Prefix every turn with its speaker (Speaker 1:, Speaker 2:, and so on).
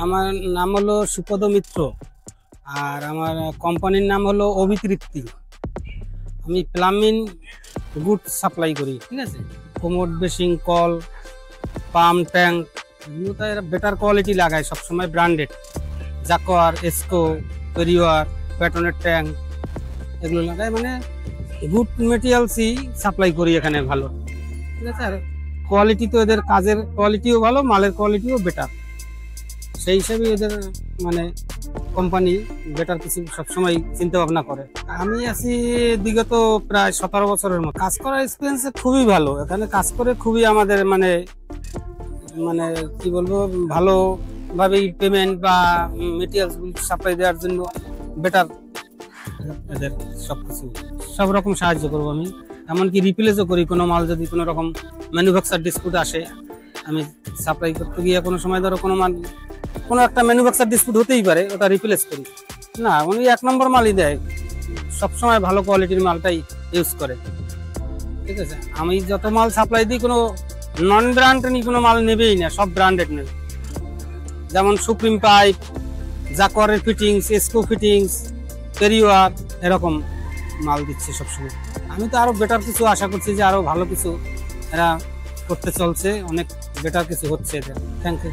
Speaker 1: আমার নাম হলো সুপদ মিত্র। আর আমার কোম্পানির নাম হলো অভিতৃপ্তি। আমি প্লাম্বিং গুড সাপ্লাই করি, ঠিক আছে। Commode, basin, call, pump, tank, এগুলো তো এরা বেটার কোয়ালিটি লাগায় সবসময়, ব্র্যান্ডেড। জাকোয়ার, এসকো, পেরিওয়ার, প্যাটনের ট্যাঙ্ক এগুলো লাগায়, মানে গুড মেটেরিয়ালসই সাপ্লাই করি এখানে, ভালো, ঠিক আছে। আর কোয়ালিটি তো এদের কাজের কোয়ালিটিও ভালো, মালের কোয়ালিটিও বেটার, সেই হিসাবে এদের মানে কোম্পানি বেটার কিছু সবসময় চিন্তা ভাবনা করে। আমি আছি বিগত প্রায় 17 বছরের মতো। কাজ করার এক্সপিরিয়েন্স খুবই ভালো, এখানে কাজ করে খুবই আমাদের মানে মানে কি বলবো, ভালোভাবেই পেমেন্ট বা মেটেরিয়ালস সাপ্লাই দেওয়ার জন্য বেটার। এদের সবকিছু সব রকম সাহায্য করবো আমি, এমনকি রিপ্লেসও করি। কোনো মাল যদি কোনো রকম ম্যানুফ্যাকচার ডিসপুট আসে, আমি সাপ্লাই করতে গিয়ে কোনো সময় ধরো কোনো মাল, কোনো একটা ম্যানুফ্যাকচার ডিসপুট হতেই পারে, ওটা রিপ্লেস করি না। উনি 1 নম্বর মালই দেয়, সবসময় ভালো কোয়ালিটির মালটাই ইউজ করে, ঠিক আছে। আমি যত মাল সাপ্লাই দিই, কোনো নন ব্র্যান্ড কোনো মাল নেবেই না, সব ব্র্যান্ডেড নেবে। যেমন সুপ্রিম পাইপ, জাকোয়ারের ফিটিংস, এসকো ফিটিংস, পেরিওয়ার, এরকম মাল দিচ্ছে সবসময়। আমি তো আরো বেটার কিছু আশা করছি, যে আরো ভালো কিছু এরা করতে চলছে, অনেক বেটার কিছু হচ্ছে এদের। Thank you.